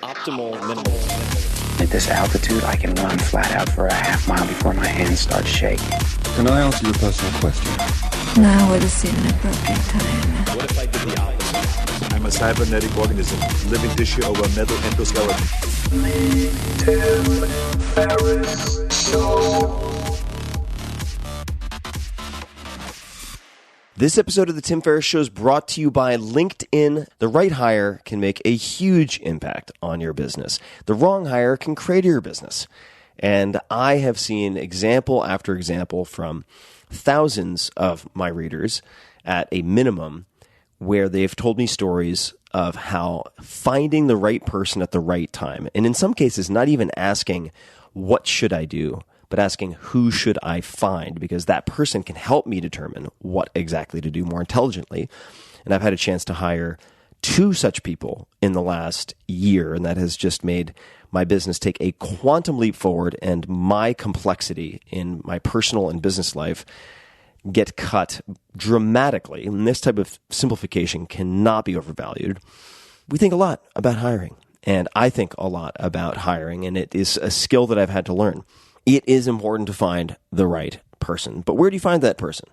optimal minimum. At this altitude, I can run flat out for a half mile before my hands start shaking. Can I answer your personal question? Now would seem an appropriate time. What if I did the opposite? I'm a cybernetic organism, living tissue over a metal endoskeleton. Tim Ferriss Show. This episode of the Tim Ferriss Show is brought to you by LinkedIn. The right hire can make a huge impact on your business. The wrong hire can crater your business. And I have seen example after example from thousands of my readers at a minimum where they've told me stories of how finding the right person at the right time, and in some cases not even asking, what should I do, but asking, who should I find? Because that person can help me determine what exactly to do more intelligently. And I've had a chance to hire 2 such people in the last year, and that has just made my business take a quantum leap forward, and my complexity in my personal and business life get cut dramatically. And this type of simplification cannot be overvalued. We think a lot about hiring, and I think a lot about hiring, and it is a skill that I've had to learn. It is important to find the right person. But where do you find that person?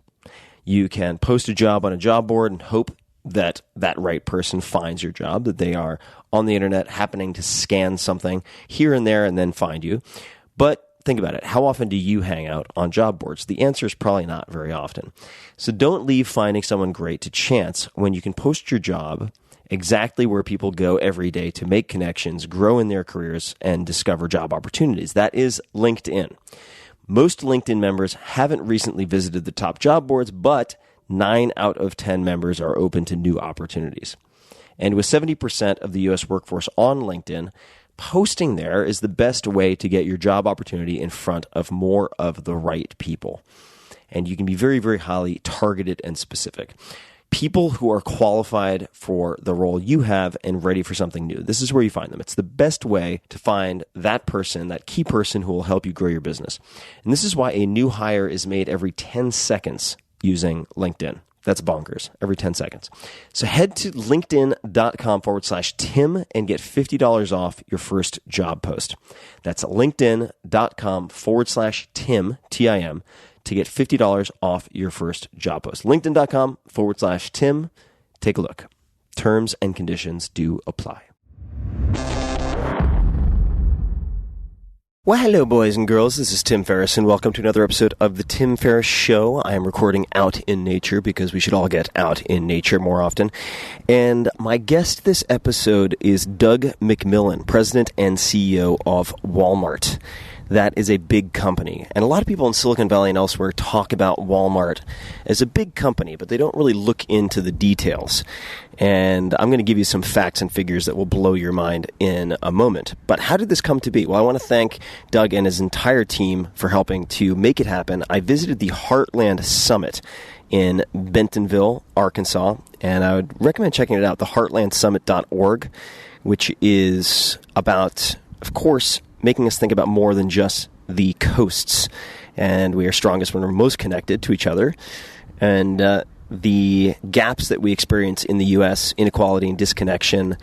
You can post a job on a job board and hope that that right person finds your job, that they are on the internet happening to scan something here and there and then find you. But think about it. How often do you hang out on job boards? The answer is probably not very often. So don't leave finding someone great to chance when you can post your job exactly where people go every day to make connections, grow in their careers, and discover job opportunities. That is LinkedIn. Most LinkedIn members haven't recently visited the top job boards, but 9 out of 10 members are open to new opportunities. And with 70% of the U.S. workforce on LinkedIn, posting there is the best way to get your job opportunity in front of more of the right people. And you can be very, very highly targeted and specific. People who are qualified for the role you have and ready for something new. This is where you find them. It's the best way to find that person, that key person who will help you grow your business. And this is why a new hire is made every 10 seconds using LinkedIn. That's bonkers, every 10 seconds. So head to linkedin.com/Tim and get $50 off your first job post. That's linkedin.com/Tim, T-I-M, to get $50 off your first job post. LinkedIn.com/Tim. Take a look. Terms and conditions do apply. Well, hello, boys and girls. This is Tim Ferriss, and welcome to another episode of The Tim Ferriss Show. I am recording out in nature because we should all get out in nature more often. And my guest this episode is Doug McMillon, President and CEO of Walmart. That is a big company. And a lot of people in Silicon Valley and elsewhere talk about Walmart as a big company, but they don't really look into the details. And I'm going to give you some facts and figures that will blow your mind in a moment. But how did this come to be? Well, I want to thank Doug and his entire team for helping to make it happen. I visited the Heartland Summit in Bentonville, Arkansas, and I would recommend checking it out, the heartlandsummit.org, which is about, of course, making us think about more than just the coasts. And we are strongest when we're most connected to each other. And the gaps that we experience in the U.S., inequality and disconnection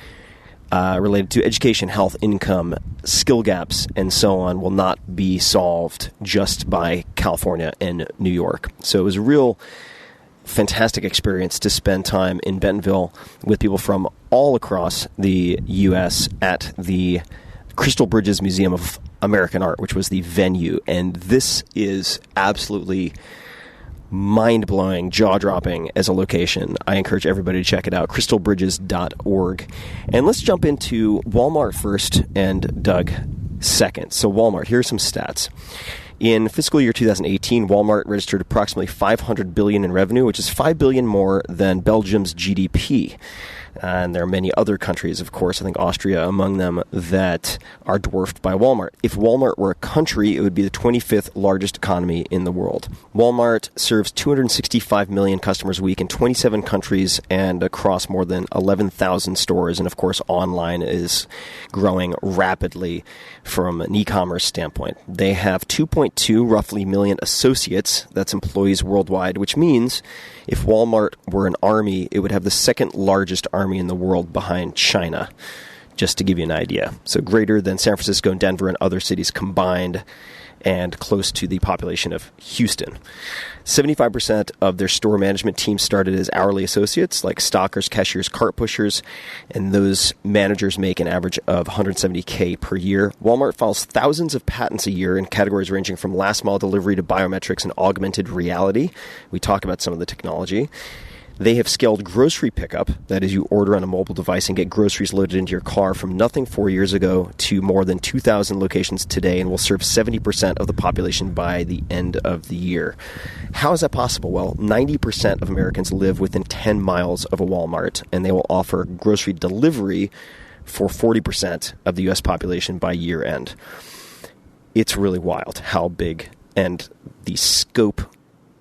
related to education, health, income, skill gaps, and so on, will not be solved just by California and New York. So it was a real fantastic experience to spend time in Bentonville with people from all across the U.S. at the Crystal Bridges Museum of American Art, which was the venue. And this is absolutely mind-blowing, jaw-dropping as a location. I encourage everybody to check it out, crystalbridges.org. And let's jump into Walmart first and Doug second. So Walmart, here are some stats. In fiscal year 2018, Walmart registered approximately $500 billion in revenue, which is $5 billion more than Belgium's GDP. And there are many other countries, of course, I think Austria among them, that are dwarfed by Walmart. If Walmart were a country, it would be the 25th largest economy in the world. Walmart serves 265 million customers a week in 27 countries and across more than 11,000 stores. And, of course, online is growing rapidly from an e-commerce standpoint. They have 2.2 roughly million associates, that's employees worldwide, which means if Walmart were an army, it would have the second largest army in the world behind China. just to give you an idea. So greater than San Francisco and Denver and other cities combined, and close to the population of Houston. 75% of their store management team started as hourly associates, like stockers, cashiers, cart pushers, and those managers make an average of $170K per year. Walmart files thousands of patents a year in categories ranging from last mile delivery to biometrics and augmented reality. We talk about some of the technology. They have scaled grocery pickup, that is, you order on a mobile device and get groceries loaded into your car, from nothing 4 years ago to more than 2,000 locations today, and will serve 70% of the population by the end of the year. How is that possible? Well, 90% of Americans live within 10 miles of a Walmart, and they will offer grocery delivery for 40% of the U.S. population by year end. It's really wild how big and the scope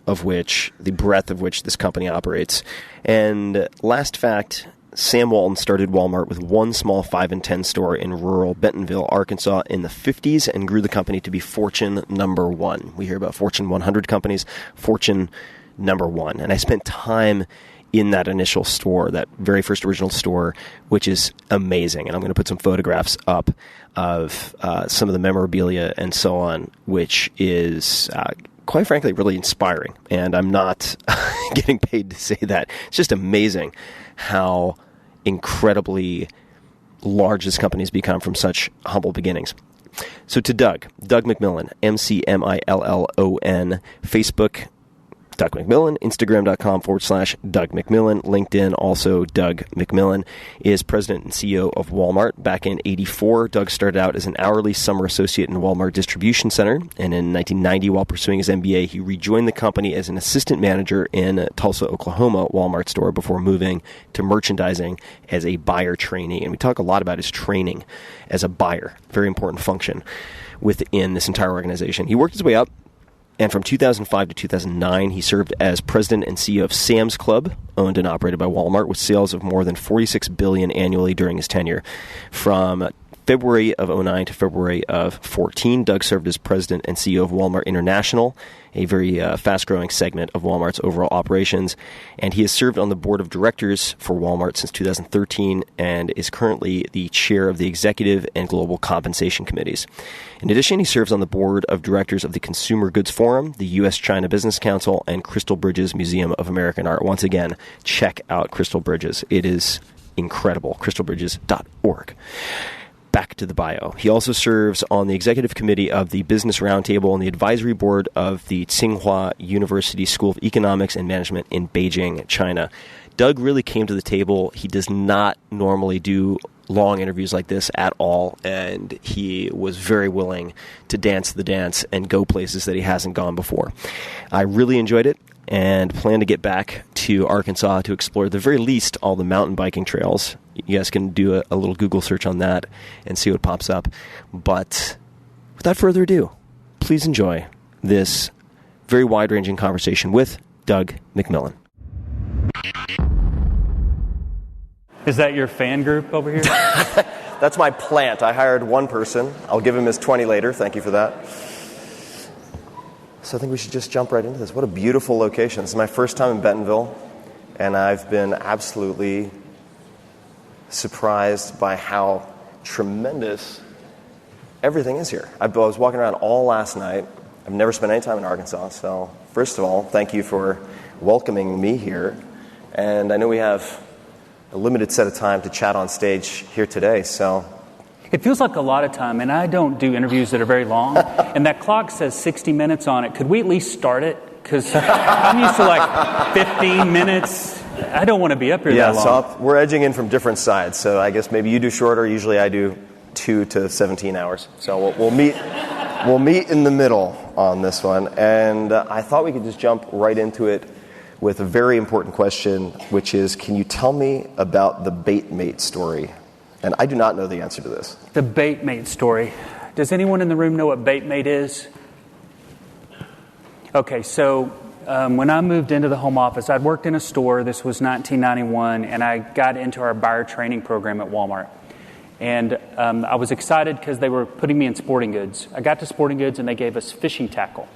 of which, the breadth of which this company operates. And last fact, Sam Walton started Walmart with one small 5 and 10 store in rural Bentonville, Arkansas in the 50s, and grew the company to be Fortune number 1. We hear about Fortune 100 companies, Fortune number 1. And I spent time in that initial store, that very first original store, which is amazing. And I'm going to put some photographs up of some of the memorabilia and so on, which is quite frankly, really inspiring. And I'm not getting paid to say that. It's just amazing how incredibly large this company has become from such humble beginnings. So to Doug McMillon, McMillon, Facebook, Doug McMillon, Instagram.com/Doug McMillon, LinkedIn, also Doug McMillon, is president and CEO of Walmart. Back in '84, Doug started out as an hourly summer associate in Walmart Distribution Center, and in 1990, while pursuing his MBA, he rejoined the company as an assistant manager in Tulsa, Oklahoma Walmart store before moving to merchandising as a buyer trainee. And we talk a lot about his training as a buyer, very important function within this entire organization. He worked his way up, and from 2005 to 2009, he served as president and CEO of Sam's Club, owned and operated by Walmart, with sales of more than $46 billion annually during his tenure. From February of 2009 to February of 2014, Doug served as president and CEO of Walmart International, a very fast-growing segment of Walmart's overall operations. And he has served on the board of directors for Walmart since 2013 and is currently the chair of the executive and global compensation committees. In addition, he serves on the board of directors of the Consumer Goods Forum, the U.S.-China Business Council, and Crystal Bridges Museum of American Art. Once again, check out Crystal Bridges. It is incredible. crystalbridges.org. Back to the bio. He also serves on the executive committee of the Business Roundtable and the advisory board of the Tsinghua University School of Economics and Management in Beijing, China. Doug really came to the table. He does not normally do long interviews like this at all, and he was very willing to dance the dance and go places that he hasn't gone before. I really enjoyed it and plan to get back to Arkansas to explore, at the very least, all the mountain biking trails. You guys can do a little Google search on that and see what pops up. But without further ado, please enjoy this very wide-ranging conversation with Doug McMillon. Is that your fan group over here? That's my plant. I hired one person. I'll give him his 20 later. Thank you for that. So I think we should just jump right into this. What a beautiful location. This is my first time in Bentonville, and I've been absolutely surprised by how tremendous everything is here. I was walking around all last night. I've never spent any time in Arkansas, so first of all, thank you for welcoming me here. And I know we have a limited set of time to chat on stage here today, so... It feels like a lot of time, and I don't do interviews that are very long, and that clock says 60 minutes on it. Could we at least start it? Because I'm used to like 15 minutes. I don't want to be up here that long. Yeah, so we're edging in from different sides, so I guess maybe you do shorter. Usually I do 2 to 17 hours. So we'll meet in the middle on this one, and I thought we could just jump right into it with a very important question, which is, can you tell me about the Baitmate story? And I do not know the answer to this. The Baitmate story. Does anyone in the room know what Baitmate is? Okay, so when I moved into the home office, I'd worked in a store. This was 1991, and I got into our buyer training program at Walmart. And I was excited because they were putting me in sporting goods. I got to sporting goods, and they gave us fishing tackle.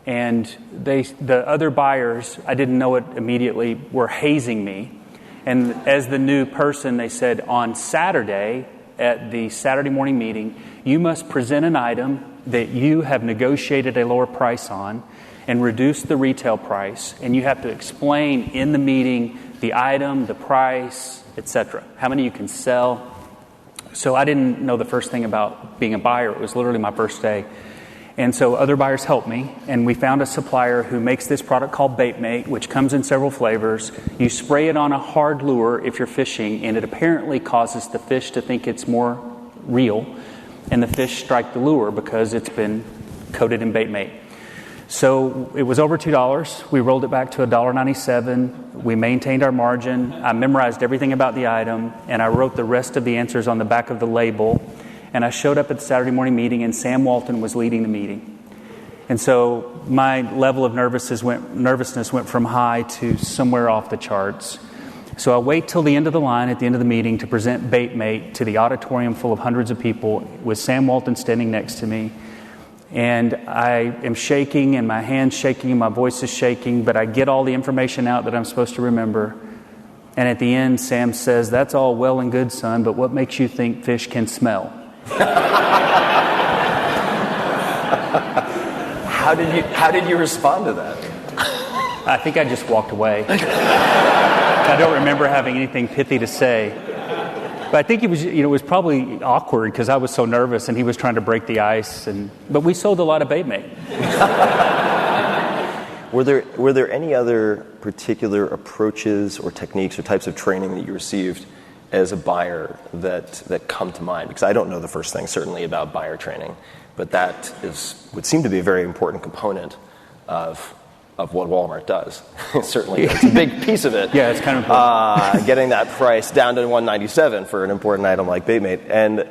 And the other buyers, I didn't know it immediately, were hazing me. And as the new person, they said, on Saturday, at the Saturday morning meeting, you must present an item that you have negotiated a lower price on and reduce the retail price, and you have to explain in the meeting the item, the price, etc., how many you can sell. So I didn't know the first thing about being a buyer. It was literally my first day. And so other buyers helped me, and we found a supplier who makes this product called BaitMate, which comes in several flavors. You spray it on a hard lure if you're fishing, and it apparently causes the fish to think it's more real, and the fish strike the lure because it's been coated in BaitMate. So it was over $2. We rolled it back to $1.97. We maintained our margin. I memorized everything about the item, and I wrote the rest of the answers on the back of the label. And I showed up at the Saturday morning meeting, and Sam Walton was leading the meeting. And so my level of nervousness went from high to somewhere off the charts. So I wait till the end of the line at the end of the meeting to present BaitMate to the auditorium full of hundreds of people with Sam Walton standing next to me. And I am shaking, and my hand's shaking, and my voice is shaking, but I get all the information out that I'm supposed to remember. And at the end, Sam says, "That's all well and good, son, but what makes you think fish can smell?" How did you respond to that? I think I just walked away. I don't remember having anything pithy to say. But I think it was probably awkward because I was so nervous, and he was trying to break the ice. But we sold a lot of BaitMate. Were there any other particular approaches or techniques or types of training that you received as a buyer that come to mind? Because I don't know the first thing, certainly, about buyer training, but that would seem to be a very important component of what Walmart does. Certainly, it's a big piece of it. Yeah, it's kind of important. Getting that price down to $1.97 for an important item like BaitMate. And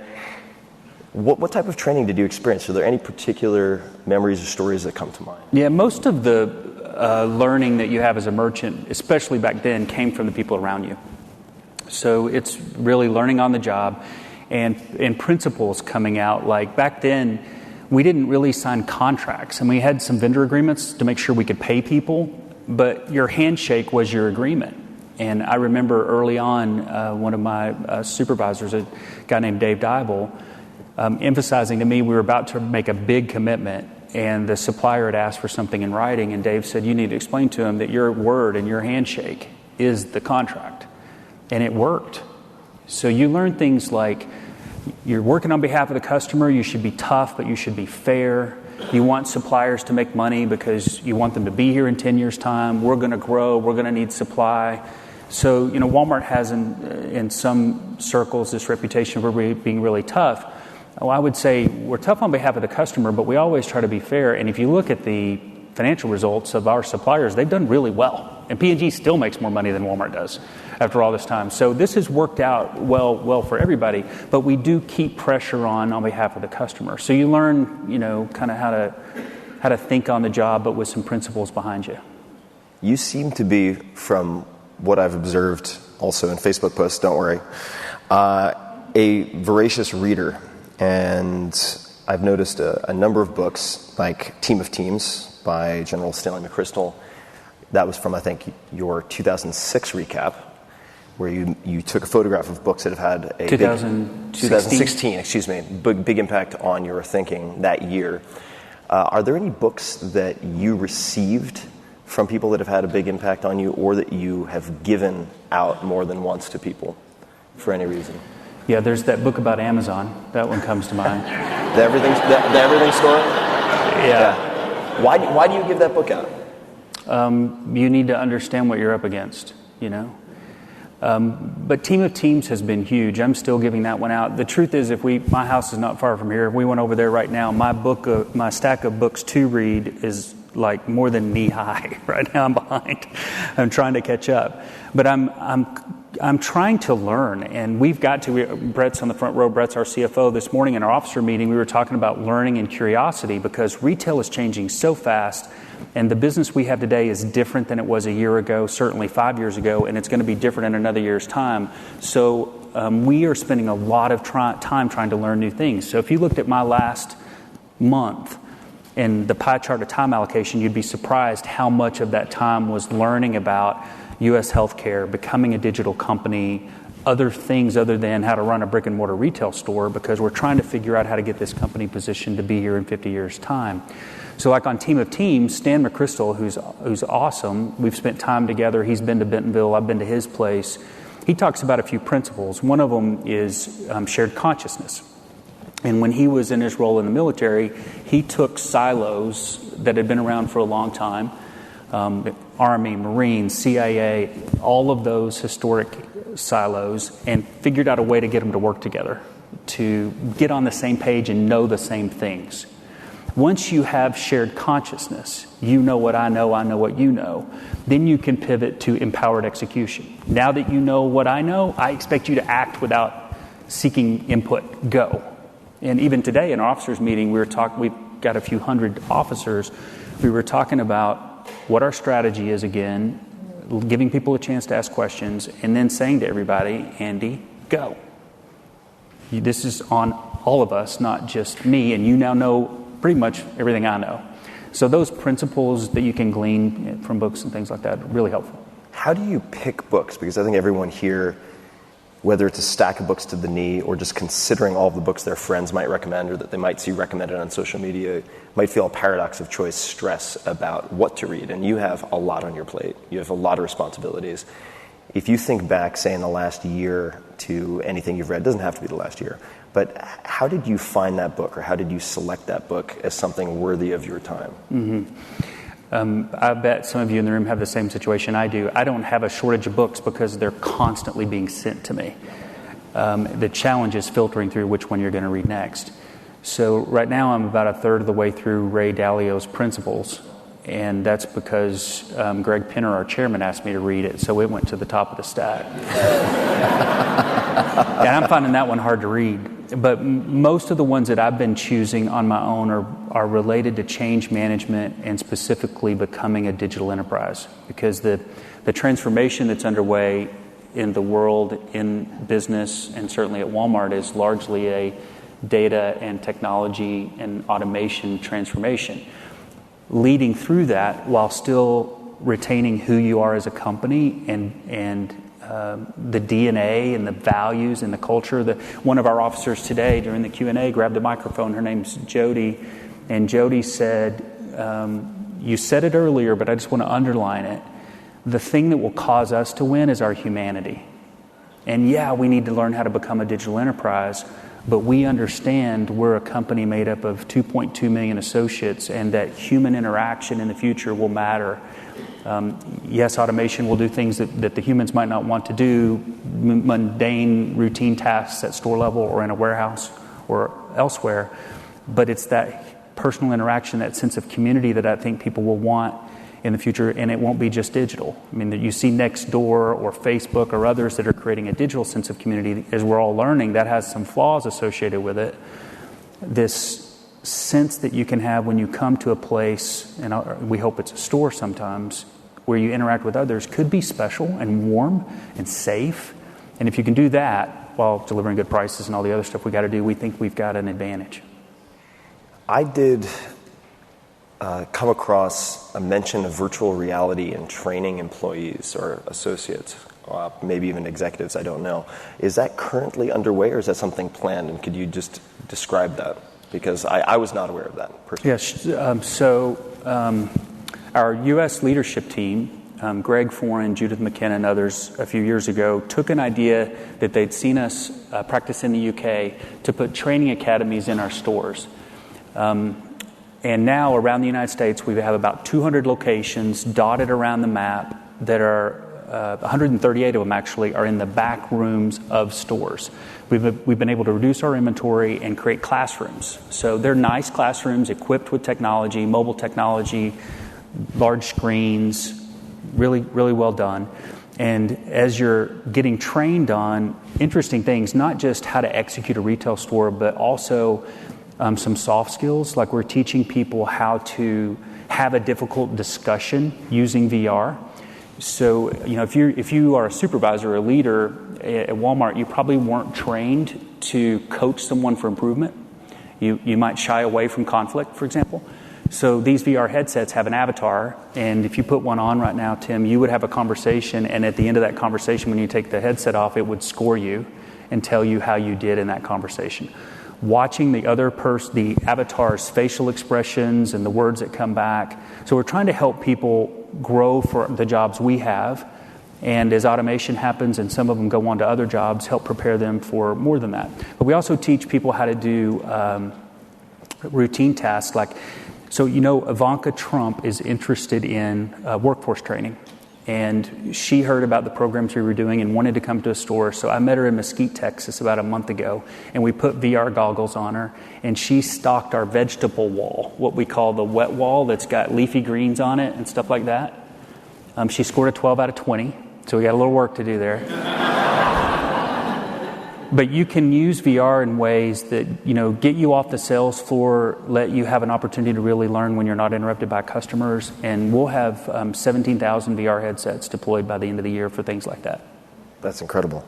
what type of training did you experience? Are there any particular memories or stories that come to mind? Yeah, most of the learning that you have as a merchant, especially back then, came from the people around you. So it's really learning on the job and principles coming out. Like back then, we didn't really sign contracts, and we had some vendor agreements to make sure we could pay people, but your handshake was your agreement. And I remember early on, one of my supervisors, a guy named Dave Dybel, emphasizing to me we were about to make a big commitment, and the supplier had asked for something in writing, and Dave said, "You need to explain to him that your word and your handshake is the contract." And it worked. So you learn things like you're working on behalf of the customer, you should be tough, but you should be fair. You want suppliers to make money because you want them to be here in 10 years' time. We're going to grow. We're going to need supply. So, Walmart has in some circles this reputation for being really tough. Well, I would say we're tough on behalf of the customer, but we always try to be fair. And if you look at the financial results of our suppliers, they've done really well. And P&G still makes more money than Walmart does after all this time. So this has worked out well for everybody, but we do keep pressure on behalf of the customer. So you learn, kind of how to think on the job, but with some principles behind you. You seem to be, from what I've observed also in Facebook posts, don't worry, a voracious reader. And I've noticed a number of books, like Team of Teams by General Stanley McChrystal. That was from, I think, your 2006 recap, where you took a photograph of books that have had a 2016, big impact on your thinking that year. Are there any books that you received from people that have had a big impact on you, or that you have given out more than once to people for any reason? Yeah, there's that book about Amazon. That one comes to mind. The Everything Store? Yeah. Why do you give that book out? You need to understand what you're up against, But Team of Teams has been huge. I'm still giving that one out. The truth is, my house is not far from here. If we went over there right now, my stack of books to read is like more than knee high. Right now I'm behind. I'm trying to catch up. But I'm trying to learn, and we've got to. Brett's on the front row. Brett's our CFO. This morning in our officer meeting, we were talking about learning and curiosity, because retail is changing so fast, and the business we have today is different than it was a year ago, certainly 5 years ago, and it's going to be different in another year's time. So we are spending a lot of time trying to learn new things. So if you looked at my last month and the pie chart of time allocation, you'd be surprised how much of that time was learning about U.S. healthcare, becoming a digital company, other things other than how to run a brick and mortar retail store, because we're trying to figure out how to get this company positioned to be here in 50 years' time. So like on Team of Teams, Stan McChrystal, who's awesome, we've spent time together. He's been to Bentonville. I've been to his place. He talks about a few principles. One of them is shared consciousness. And when he was in his role in the military, he took silos that had been around for a long time, Army, Marines, CIA, all of those historic silos, and figured out a way to get them to work together, to get on the same page and know the same things. Once you have shared consciousness, you know what I know what you know, then you can pivot to empowered execution. Now that you know what I know, I expect you to act without seeking input. Go. And even today in our officers meeting, we've got a few hundred officers. We were talking about what our strategy is again, giving people a chance to ask questions, and then saying to everybody, Andy, go. This is on all of us, not just me, and you now know pretty much everything I know. So those principles that you can glean from books and things like that are really helpful. How do you pick books? Because I think everyone here, whether it's a stack of books to the knee or just considering all of the books their friends might recommend or that they might see recommended on social media, might feel a paradox of choice, stress about what to read. And you have a lot on your plate. You have a lot of responsibilities. If you think back, say, in the last year to anything you've read, it doesn't have to be the last year, but how did you find that book, or how did you select that book as something worthy of your time? Mm-hmm. I bet some of you in the room have the same situation I do. I don't have a shortage of books because they're constantly being sent to me. The challenge is filtering through which one you're going to read next. So right now I'm about a third of the way through Ray Dalio's Principles, and that's because Greg Penner, our chairman, asked me to read it, so it went to the top of the stack. And I'm finding that one hard to read. But most of the ones that I've been choosing on my own are related to change management and specifically becoming a digital enterprise, because the transformation that's underway in the world, in business, and certainly at Walmart is largely a data and technology and automation transformation. Leading through that while still retaining who you are as a company and the DNA and the values and the culture. One of our officers today during the Q&A grabbed the microphone. Her name's Jody, and Jody said, you said it earlier, but I just want to underline it. The thing that will cause us to win is our humanity. And yeah, we need to learn how to become a digital enterprise, but we understand we're a company made up of 2.2 million associates, and that human interaction in the future will matter. Yes, automation will do things that the humans might not want to do, mundane, routine tasks at store level or in a warehouse or elsewhere, but it's that personal interaction, that sense of community that I think people will want in the future, and it won't be just digital. I mean, you see Nextdoor or Facebook or others that are creating a digital sense of community. As we're all learning, that has some flaws associated with it. This sense that you can have when you come to a place, and we hope it's a store sometimes, where you interact with others, could be special and warm and safe. And if you can do that while delivering good prices and all the other stuff we got to do, we think we've got an advantage. I did come across a mention of virtual reality in training employees or associates, maybe even executives, I don't know. Is that currently underway, or is that something planned? And could you just describe that? Because I was not aware of that personally. Yes. Our U.S. leadership team, Greg Foran, Judith McKenna, and others a few years ago took an idea that they'd seen us practice in the UK to put training academies in our stores. And now around the United States, we have about 200 locations dotted around the map that are 138 of them actually are in the back rooms of stores. We've been able to reduce our inventory and create classrooms. So they're nice classrooms equipped with technology, mobile technology, large screens, really, really well done. And as you're getting trained on interesting things, not just how to execute a retail store, but also some soft skills, like we're teaching people how to have a difficult discussion using VR. So, if you are a supervisor or a leader at Walmart, you probably weren't trained to coach someone for improvement. You might shy away from conflict, for example. So these VR headsets have an avatar, and if you put one on right now, Tim, you would have a conversation, and at the end of that conversation, when you take the headset off, it would score you and tell you how you did in that conversation. Watching the the avatar's facial expressions and the words that come back. So we're trying to help people grow for the jobs we have, and as automation happens and some of them go on to other jobs, help prepare them for more than that. But we also teach people how to do routine tasks like, so Ivanka Trump is interested in workforce training. And she heard about the programs we were doing and wanted to come to a store. So I met her in Mesquite, Texas about a month ago, and we put VR goggles on her, and she stocked our vegetable wall, what we call the wet wall that's got leafy greens on it and stuff like that. She scored a 12 out of 20, so we got a little work to do there. But you can use VR in ways that, get you off the sales floor, let you have an opportunity to really learn when you're not interrupted by customers. And we'll have 17,000 VR headsets deployed by the end of the year for things like that. That's incredible.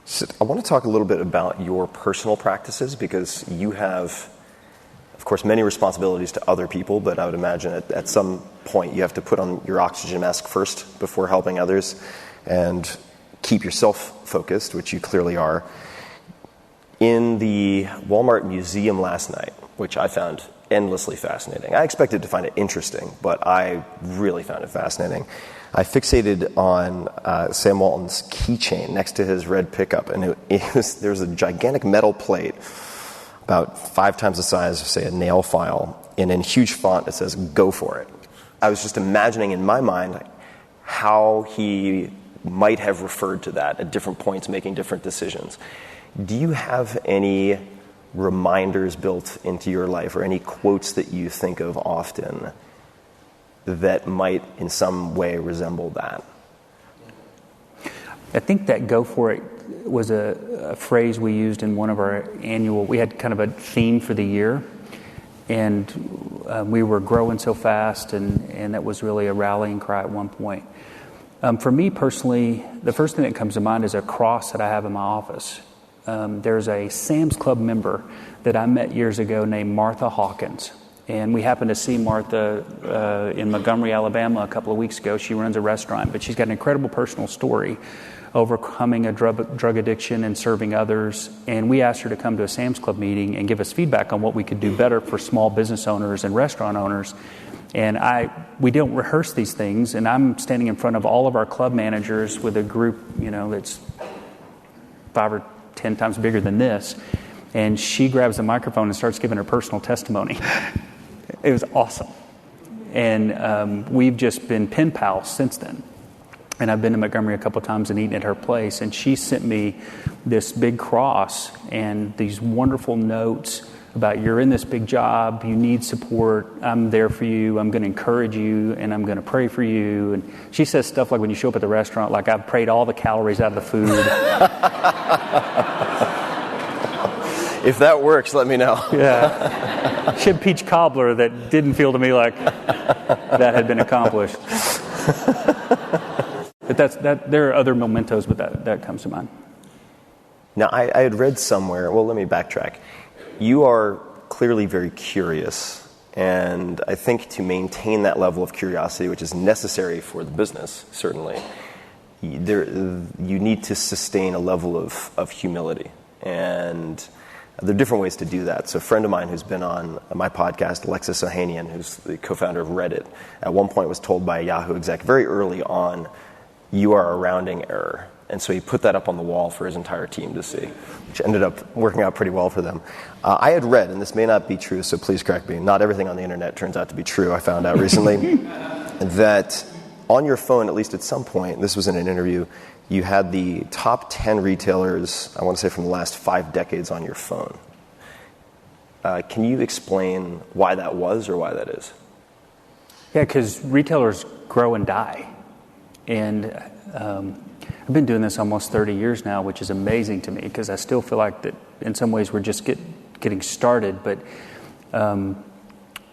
So I want to talk a little bit about your personal practices, because you have, of course, many responsibilities to other people, but I would imagine at some point you have to put on your oxygen mask first before helping others and keep yourself focused, which you clearly are. In the Walmart museum last night, which I found endlessly fascinating. I expected to find it interesting, but I really found it fascinating. I fixated on Sam Walton's keychain next to his red pickup, and there was a gigantic metal plate about 5 times the size of, say, a nail file, and in huge font it says, "Go for it." I was just imagining in my mind how he might have referred to that at different points, making different decisions. Do you have any reminders built into your life, or any quotes that you think of often that might in some way resemble that? I think that "go for it" was a phrase we used in one of our we had kind of a theme for the year, and we were growing so fast, and that was really a rallying cry at one point. For me personally, the first thing that comes to mind is a cross that I have in my office. There's a Sam's Club member that I met years ago named Martha Hawkins. And we happened to see Martha in Montgomery, Alabama a couple of weeks ago. She runs a restaurant, but she's got an incredible personal story, overcoming a drug addiction and serving others. And we asked her to come to a Sam's Club meeting and give us feedback on what we could do better for small business owners and restaurant owners. And we don't rehearse these things, and I'm standing in front of all of our club managers with a group, that's 5 or 10 times bigger than this. And she grabs the microphone and starts giving her personal testimony. It was awesome. And we've just been pen pals since then. And I've been to Montgomery a couple of times and eaten at her place. And she sent me this big cross and these wonderful notes about, you're in this big job, you need support, I'm there for you, I'm going to encourage you, and I'm going to pray for you. And she says stuff like, when you show up at the restaurant, like, I've prayed all the calories out of the food. If that works, let me know. Yeah. She had peach cobbler that didn't feel to me like that had been accomplished. But there are other mementos, but that comes to mind. Now, I had read somewhere, well, let me backtrack. You are clearly very curious, and I think to maintain that level of curiosity, which is necessary for the business, certainly, you need to sustain a level of humility. And there are different ways to do that. So a friend of mine who's been on my podcast, Alexis Ohanian, who's the co-founder of Reddit, at one point was told by a Yahoo exec very early on, "You are a rounding error." And so he put that up on the wall for his entire team to see, which ended up working out pretty well for them. I had read, and this may not be true, so please correct me, not everything on the internet turns out to be true, I found out recently, that on your phone, at least at some point, this was in an interview, you had the top 10 retailers, I want to say from the last 5 decades on your phone. Can you explain why that was or why that is? Yeah, because retailers grow and die. And I've been doing this almost 30 years now, which is amazing to me, because I still feel like that in some ways we're just getting started. But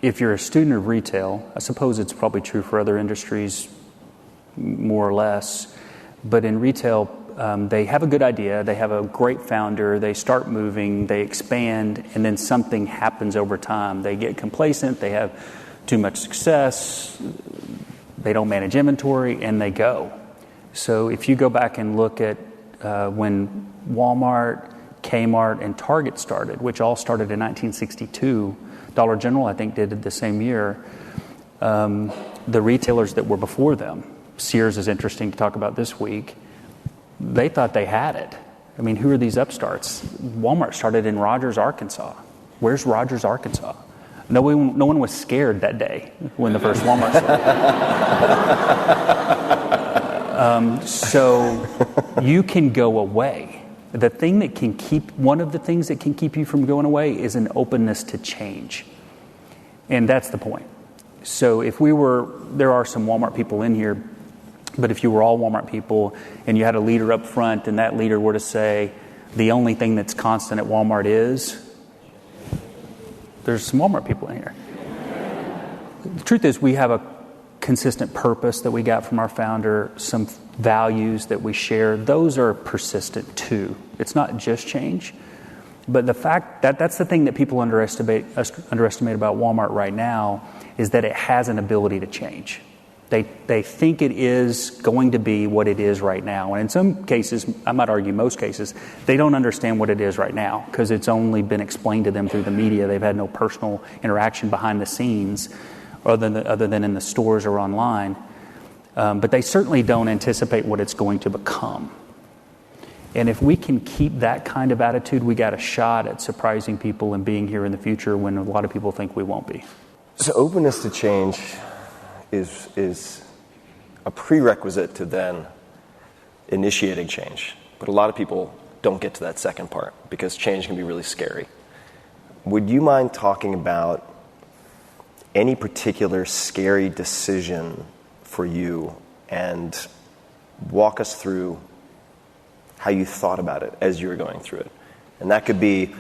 if you're a student of retail, I suppose it's probably true for other industries more or less, but in retail, they have a good idea, they have a great founder, they start moving, they expand, and then something happens over time. They get complacent, they have too much success, they don't manage inventory, and they go. So if you go back and look at when Walmart, Kmart, and Target started, which all started in 1962, Dollar General, I think, did it the same year, the retailers that were before them, Sears is interesting to talk about this week, they thought they had it. I mean, who are these upstarts? Walmart started in Rogers, Arkansas. Where's Rogers, Arkansas? No one was scared that day when the first Walmart started. So you can go away. One of the things that can keep you from going away is an openness to change. And that's the point. So there are some Walmart people in here, but if you were all Walmart people and you had a leader up front and that leader were to say, the only thing that's constant at Walmart there's some Walmart people in here. The truth is we have a consistent purpose that we got from our founder, some values that we share. Those are persistent too. It's not just change. But the fact that's the thing that people underestimate about Walmart right now is that it has an ability to change. They think it is going to be what it is right now. And in some cases, I might argue most cases, they don't understand what it is right now because it's only been explained to them through the media. They've had no personal interaction behind the scenes other than in the stores or online. But they certainly don't anticipate what it's going to become. And if we can keep that kind of attitude, we got a shot at surprising people and being here in the future when a lot of people think we won't be. So openness to change is a prerequisite to then initiating change. But a lot of people don't get to that second part because change can be really scary. Would you mind talking about any particular scary decision for you and walk us through how you thought about it as you were going through it? And that could be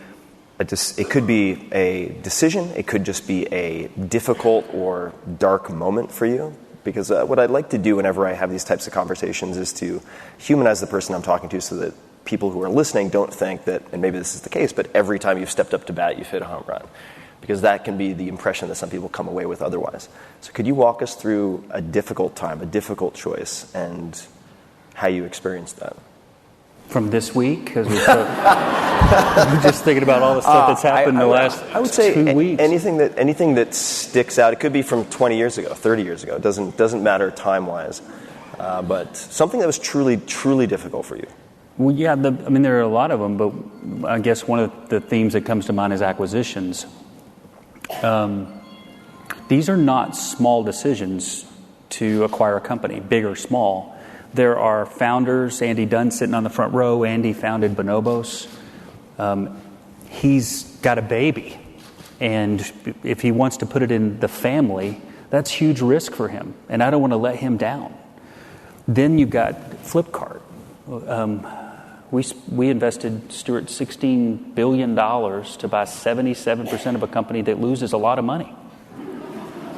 it could be a decision, it could just be a difficult or dark moment for you. Because what I'd like to do whenever I have these types of conversations is to humanize the person I'm talking to so that people who are listening don't think that, and maybe this is the case, but every time you've stepped up to bat, you've hit a home run. Because that can be the impression that some people come away with otherwise. So could you walk us through a difficult time, a difficult choice, and how you experienced that? From this week? Because we're just thinking about all the stuff that's happened in the last 2 weeks. Anything that sticks out. It could be from 20 years ago, 30 years ago. It doesn't matter time-wise. But something that was truly, truly difficult for you. Well, yeah, there are a lot of them, but I guess one of the themes that comes to mind is acquisitions. These are not small decisions to acquire a company, big or small. There are founders, Andy Dunn sitting on the front row. Andy founded Bonobos. He's got a baby. And if he wants to put it in the family, that's huge risk for him. And I don't want to let him down. Then you've got Flipkart. We invested, Stuart, $16 billion to buy 77% of a company that loses a lot of money.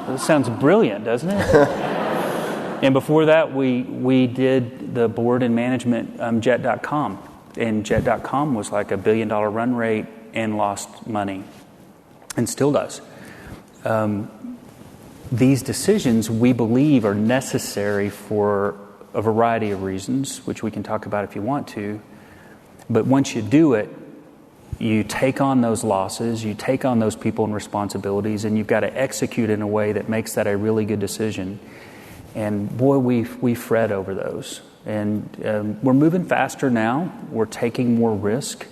That sounds brilliant, doesn't it? And before that, we did the board and management Jet.com. And Jet.com was like $1 billion run rate and lost money. And still does. These decisions, we believe, are necessary for a variety of reasons, which we can talk about if you want to. But once you do it, you take on those losses, you take on those people and responsibilities, and you've got to execute in a way that makes that a really good decision. And boy, we fret over those. And we're moving faster now. We're taking more risk.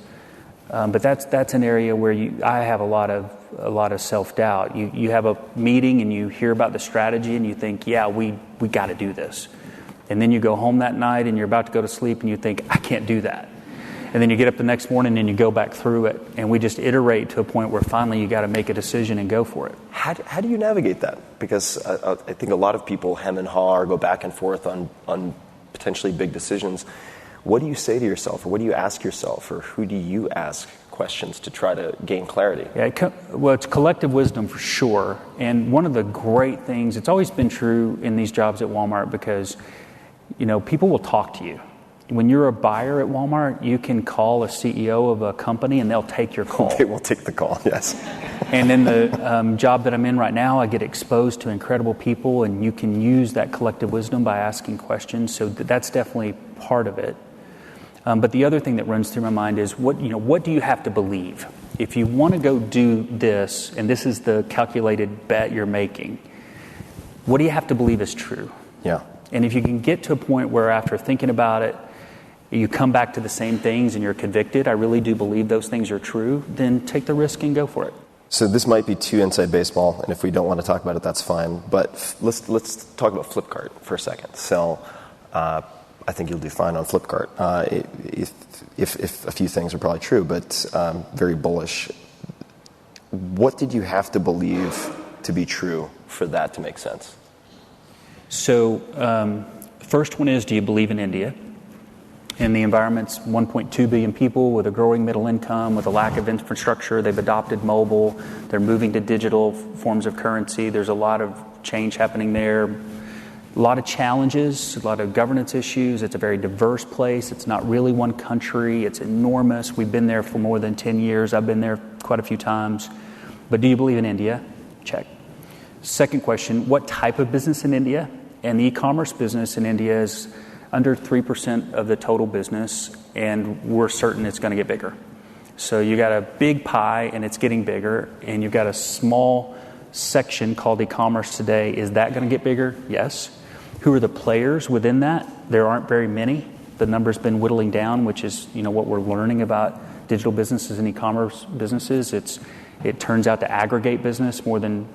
But that's an area where I have a lot of self-doubt. You have a meeting and you hear about the strategy and you think, yeah, we got to do this. And then you go home that night and you're about to go to sleep and you think, I can't do that. And then you get up the next morning and you go back through it. And we just iterate to a point where finally you got to make a decision and go for it. How do you navigate that? Because I think a lot of people hem and haw or go back and forth on potentially big decisions. What do you say to yourself, or what do you ask yourself, or who do you ask questions to try to gain clarity? Yeah, it's collective wisdom for sure. And one of the great things, it's always been true in these jobs at Walmart because, people will talk to you. when you're a buyer at Walmart, you can call a CEO of a company and they'll take your call. They will take the call, yes. And in the job that I'm in right now, I get exposed to incredible people, and you can use that collective wisdom by asking questions. So that's definitely part of it. But the other thing that runs through my mind is what do you have to believe? If you want to go do this, and this is the calculated bet you're making, what do you have to believe is true? Yeah. And if you can get to a point where after thinking about it, you come back to the same things and you're convicted, I really do believe those things are true, then take the risk and go for it. So this might be too inside baseball, and if we don't want to talk about it, that's fine. But let's talk about Flipkart for a second. So I think you'll do fine on Flipkart. If a few things are probably true, but very bullish. What did you have to believe to be true for that to make sense? So first one is, do you believe in India? And the environment's 1.2 billion people with a growing middle income, with a lack of infrastructure. They've adopted mobile. They're moving to digital forms of currency. There's a lot of change happening there. A lot of challenges, a lot of governance issues. It's a very diverse place. It's not really one country. It's enormous. We've been there for more than 10 years. I've been there quite a few times. But do you believe in India? Check. Second question, what type of business in India? And the e-commerce business in India is under 3% of the total business, and we're certain it's going to get bigger. So you got a big pie, and it's getting bigger, and you've got a small section called e-commerce today. Is that going to get bigger? Yes. Who are the players within that? There aren't very many. The number's been whittling down, which is what we're learning about digital businesses and e-commerce businesses. It turns out to aggregate business more than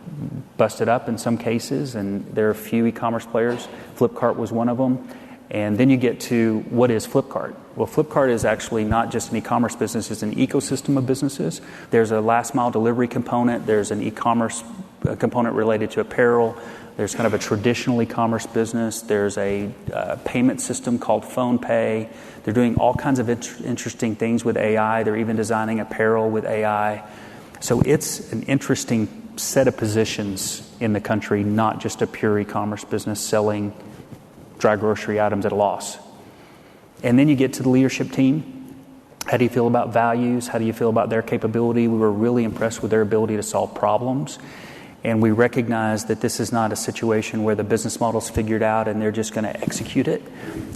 bust it up in some cases, and there are a few e-commerce players. Flipkart was one of them. And then you get to, what is Flipkart? Well, Flipkart is actually not just an e-commerce business, it's an ecosystem of businesses. There's a last mile delivery component, there's an e-commerce component related to apparel, there's kind of a traditional e-commerce business, there's a payment system called PhonePay. They're doing all kinds of interesting things with AI. They're even designing apparel with AI. So it's an interesting set of positions in the country, not just a pure e-commerce business selling dry grocery items at a loss. And then you get to the leadership team. How do you feel about values? How do you feel about their capability? We were really impressed with their ability to solve problems. And we recognize that this is not a situation where the business model's figured out and they're just going to execute it.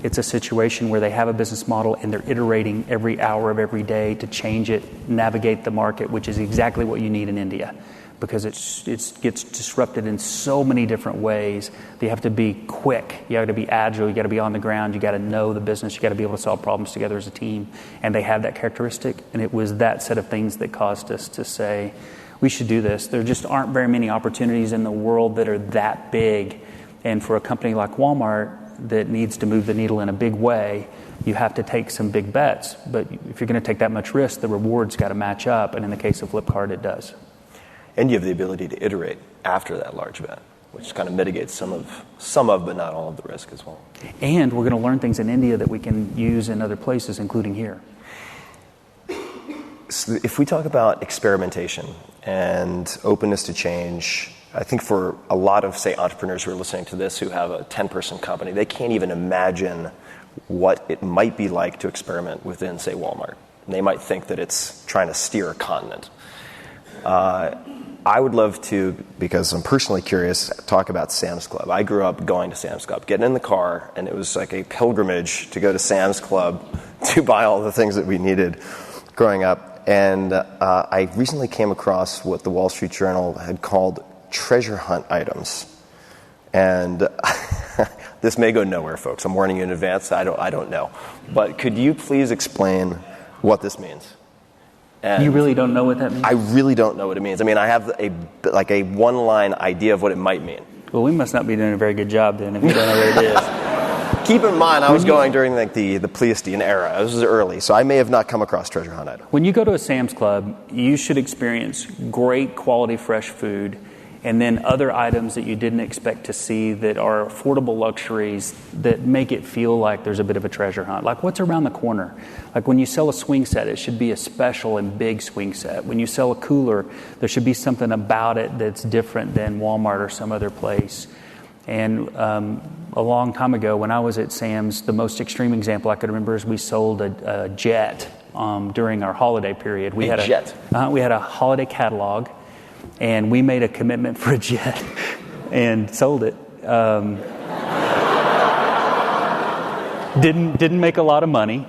It's a situation where they have a business model and they're iterating every hour of every day to change it, navigate the market, which is exactly what you need in India, because it gets disrupted in so many different ways. You have to be quick. You have to be agile. You got to be on the ground. You got to know the business. You got to be able to solve problems together as a team. And they have that characteristic. And it was that set of things that caused us to say, we should do this. There just aren't very many opportunities in the world that are that big. And for a company like Walmart that needs to move the needle in a big way, you have to take some big bets. But if you're going to take that much risk, the reward's got to match up. And in the case of Flipkart, it does. And you have the ability to iterate after that large bet, which kind of mitigates some of, but not all of the risk as well. And we're going to learn things in India that we can use in other places, including here. So if we talk about experimentation and openness to change, I think for a lot of, say, entrepreneurs who are listening to this who have a 10-person company, they can't even imagine what it might be like to experiment within, say, Walmart. And they might think that it's trying to steer a continent. I would love to, because I'm personally curious, talk about Sam's Club. I grew up going to Sam's Club, getting in the car, and it was like a pilgrimage to go to Sam's Club to buy all the things that we needed growing up. And I recently came across what the Wall Street Journal had called treasure hunt items. And this may go nowhere, folks. I'm warning you in advance. I don't know. But could you please explain what this means? And you really don't know what that means? I really don't know what it means. I mean, I have a one-line idea of what it might mean. Well, we must not be doing a very good job then if you don't know what it is. Keep in mind, I was going during the Pleistocene era. This was early, so I may have not come across treasure hunt items. When you go to a Sam's Club, you should experience great quality fresh food and then other items that you didn't expect to see that are affordable luxuries that make it feel like there's a bit of a treasure hunt. Like what's around the corner? Like when you sell a swing set, it should be a special and big swing set. When you sell a cooler, there should be something about it that's different than Walmart or some other place. And a long time ago, when I was at Sam's, the most extreme example I could remember is we sold a jet during our holiday period. We had a jet? We had a holiday catalog, and we made a commitment for a jet and sold it. Didn't make a lot of money,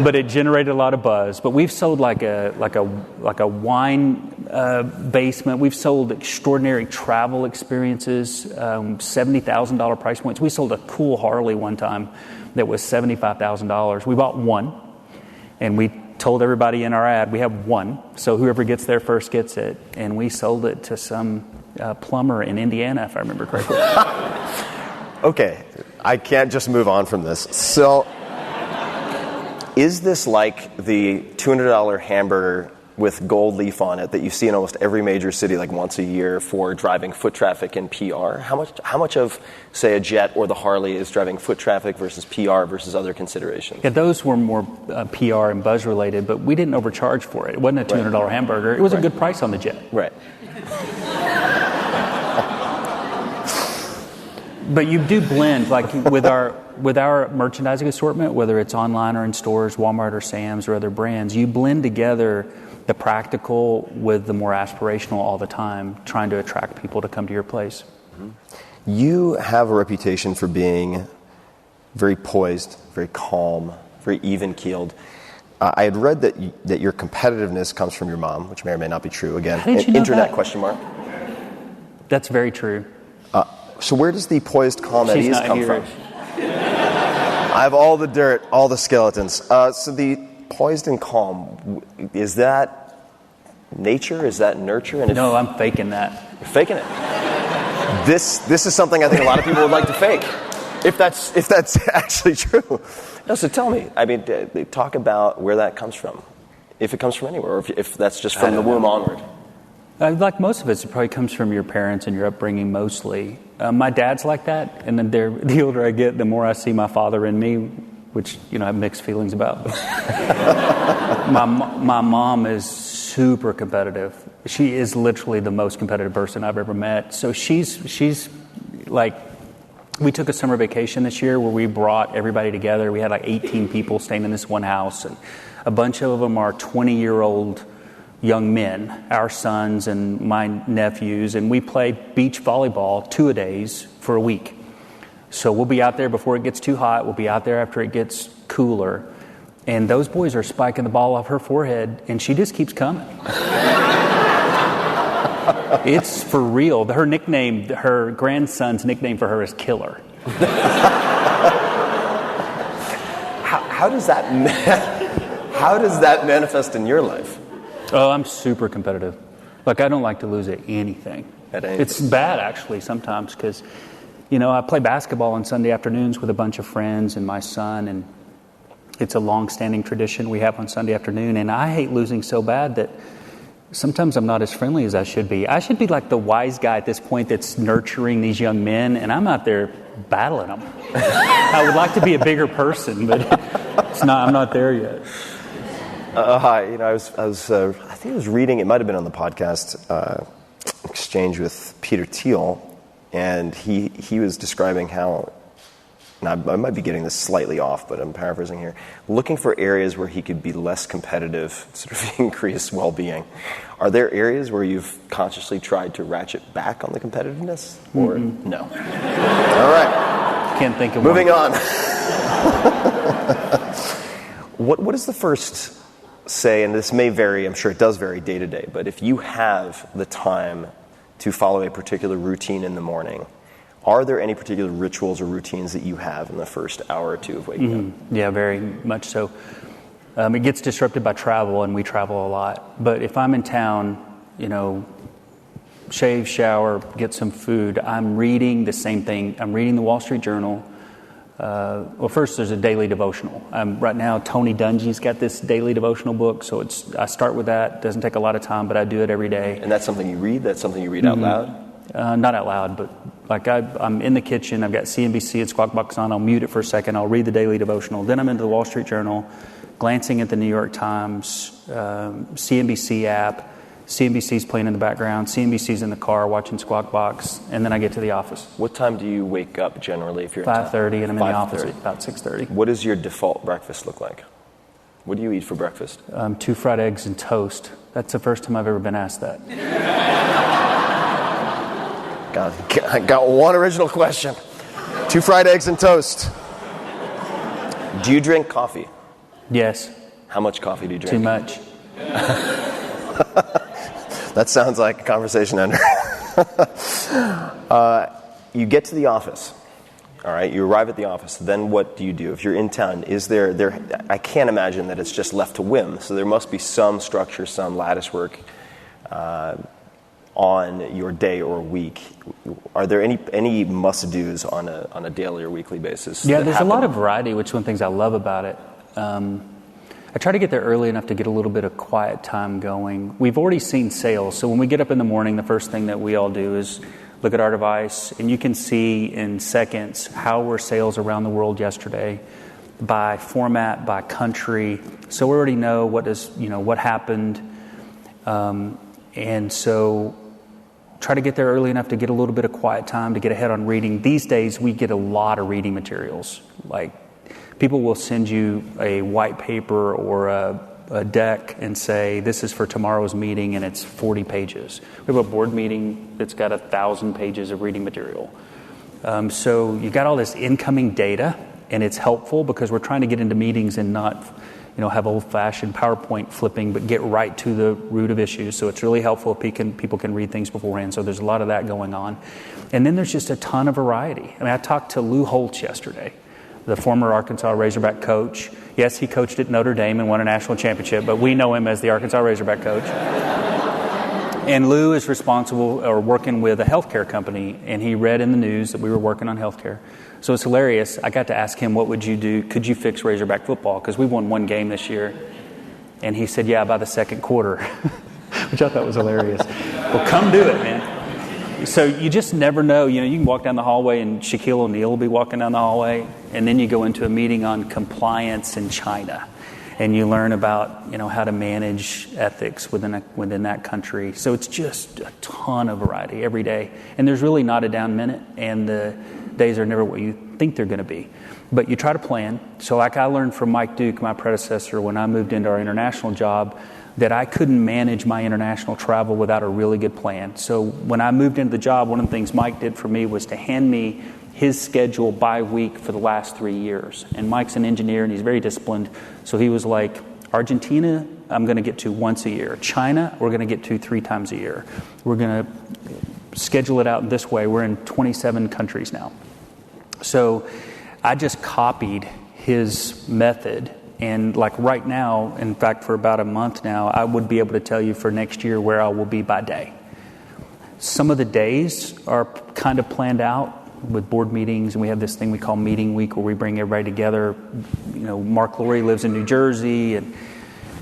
but it generated a lot of buzz. But we've sold like a wine basement. We've sold extraordinary travel experiences, $70,000 price points. We sold a cool Harley one time that was $75,000. We bought one, and we told everybody in our ad we have one, so whoever gets there first gets it. And we sold it to some plumber in Indiana, if I remember correctly. Okay, I can't just move on from this. So, is this like the $200 hamburger with gold leaf on it that you see in almost every major city like once a year for driving foot traffic and PR? How much of, say, a jet or the Harley is driving foot traffic versus PR versus other considerations? Yeah, those were more PR and buzz related, but we didn't overcharge for it. It wasn't a $200 hamburger. It was a good price on the jet. Right. But you do blend, like with our merchandising assortment, whether it's online or in stores, Walmart or Sam's or other brands, you blend together the practical with the more aspirational all the time, trying to attract people to come to your place. You have a reputation for being very poised, very calm, very even-keeled. I had read that your competitiveness comes from your mom, which may or may not be true. Again, how did you know internet that? question mark. That's very true. So where does the poised, calm at She's ease not come here. from? I have all the dirt, all the skeletons. So the poised and calm, is that nature? Is that nurture? And No, I'm faking that. you're faking it. This is something I think a lot of people would like to fake, if that's actually true. No, so tell me. I mean, talk about where that comes from, if it comes from anywhere, or if that's just from the womb onward. Like most of it probably comes from your parents and your upbringing mostly. My dad's like that, and then the older I get, the more I see my father in me, which I have mixed feelings about. My mom is super competitive. She is literally the most competitive person I've ever met. So she's like, we took a summer vacation this year where we brought everybody together. We had like 18 people staying in this one house, and a bunch of them are 20-year-old young men, our sons and my nephews, and we play beach volleyball 2-a-days for a week. So we'll be out there before it gets too hot. We'll be out there after it gets cooler. And those boys are spiking the ball off her forehead, and she just keeps coming. It's for real. Her grandson's nickname for her is Killer. How does that manifest in your life? Oh, I'm super competitive. Like, I don't like to lose at anything. It's bad, actually, sometimes, because, I play basketball on Sunday afternoons with a bunch of friends and my son, and it's a long-standing tradition we have on Sunday afternoon, and I hate losing so bad that sometimes I'm not as friendly as I should be. I should be like the wise guy at this point that's nurturing these young men, and I'm out there battling them. I would like to be a bigger person, but I'm not there yet. I think I was reading, it might have been on the podcast, exchange with Peter Thiel, and he was describing how, and I might be getting this slightly off, but I'm paraphrasing here, looking for areas where he could be less competitive, sort of increase well-being. Are there areas where you've consciously tried to ratchet back on the competitiveness? Or no? All right. Can't think of Moving one. on. What is the first, say, and this may vary, I'm sure it does vary day to day, but if you have the time to follow a particular routine in the morning, are there any particular rituals or routines that you have in the first hour or two of waking up? Yeah, very much so. It gets disrupted by travel, and we travel a lot. But if I'm in town, shave, shower, get some food, I'm reading the same thing. I'm reading the Wall Street Journal. Well, first there's a daily devotional. Right now, Tony Dungy's got this daily devotional book, so I start with that. It doesn't take a lot of time, but I do it every day. And that's something you read? That's something you read out loud? Not out loud, but like I'm in the kitchen, I've got CNBC and Squawk Box on, I'll mute it for a second, I'll read the daily devotional, then I'm into the Wall Street Journal, glancing at the New York Times, CNBC app, CNBC's playing in the background. CNBC's in the car watching Squawk Box, and then I get to the office. What time do you wake up generally if you're 5:30, and I'm in the office 5:30. at about 6:30. What does your default breakfast look like? What do you eat for breakfast? 2 fried eggs and toast. That's the first time I've ever been asked that. I got one original question. 2 fried eggs and toast. Do you drink coffee? Yes. How much coffee do you drink? Too much. That sounds like a conversation ender. You get to the office. All right, you arrive at the office. Then what do you do? If you're in town, is there I can't imagine that it's just left to whim. So there must be some structure, some lattice work on your day or week. Are there any must-dos on a daily or weekly basis? Yeah, there's a lot of variety, which is one of the things I love about it. I try to get there early enough to get a little bit of quiet time going. We've already seen sales, so when we get up in the morning, the first thing that we all do is look at our device, and you can see in seconds how were sales around the world yesterday, by format, by country. So we already know what happened, and so try to get there early enough to get a little bit of quiet time to get ahead on reading. These days, we get a lot of reading materials. Like, people will send you a white paper or a deck and say, this is for tomorrow's meeting, and it's 40 pages. We have a board meeting that's got 1,000 pages of reading material. So you got all this incoming data, and it's helpful because we're trying to get into meetings and not have old-fashioned PowerPoint flipping, but get right to the root of issues. So it's really helpful if people can read things beforehand. So there's a lot of that going on. And then there's just a ton of variety. I mean, I talked to Lou Holtz yesterday, the former Arkansas Razorback coach. Yes, he coached at Notre Dame and won a national championship, but we know him as the Arkansas Razorback coach. And Lou is responsible or working with a healthcare company, and he read in the news that we were working on healthcare. So it's hilarious. I got to ask him, what would you do? Could you fix Razorback football? Because we won one game this year. And he said, yeah, by the second quarter, which I thought was hilarious. Well, come do it, man. So you just never know. You can walk down the hallway and Shaquille O'Neal will be walking down the hallway, and then you go into a meeting on compliance in China, and you learn about how to manage ethics within that country. So it's just a ton of variety every day, and there's really not a down minute, and the days are never what you think they're going to be. But you try to plan. So like I learned from Mike Duke, my predecessor, when I moved into our international job, that I couldn't manage my international travel without a really good plan. So when I moved into the job, one of the things Mike did for me was to hand me his schedule by week for the last 3 years. And Mike's an engineer and he's very disciplined. So he was like, Argentina, I'm going to get to once a year. China, we're going to get to 3 times a year. We're going to schedule it out this way. We're in 27 countries now. So I just copied his method. And like right now, in fact, for about a month now, I would be able to tell you for next year where I will be by day. Some of the days are kind of planned out with board meetings, and we have this thing we call Meeting Week where we bring everybody together. Mark Laurie lives in New Jersey, and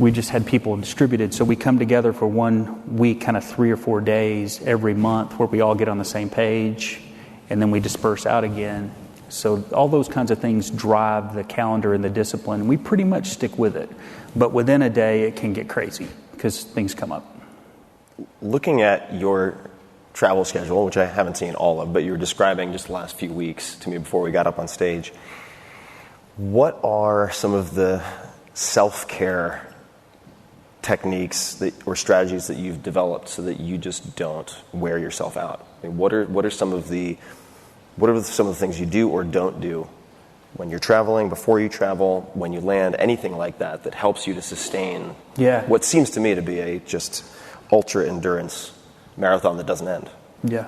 we just had people distributed. So we come together for 1 week, kind of 3 or 4 days every month where we all get on the same page, and then we disperse out again. So all those kinds of things drive the calendar and the discipline. We pretty much stick with it. But within a day, it can get crazy because things come up. Looking at your travel schedule, which I haven't seen all of, but you were describing just the last few weeks to me before we got up on stage, what are some of the self-care techniques or strategies that you've developed so that you just don't wear yourself out? I mean, what are some of the things you do or don't do when you're traveling, before you travel, when you land, anything like that helps you to sustain what seems to me to be a just ultra-endurance marathon that doesn't end? Yeah.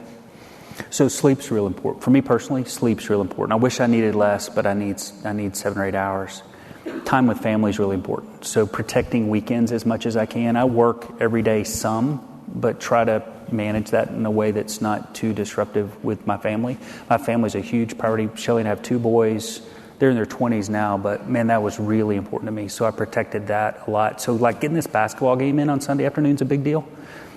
So sleep's real important. For me personally, sleep's real important. I wish I needed less, but I need 7 or 8 hours. Time with family is really important. So protecting weekends as much as I can. I work every day some, but try to manage that in a way that's not too disruptive with my family. My family's a huge priority. Shelley and I have 2 boys, they're in their 20s now, but man, that was really important to me. So I protected that a lot. So like getting this basketball game in on Sunday afternoon is a big deal.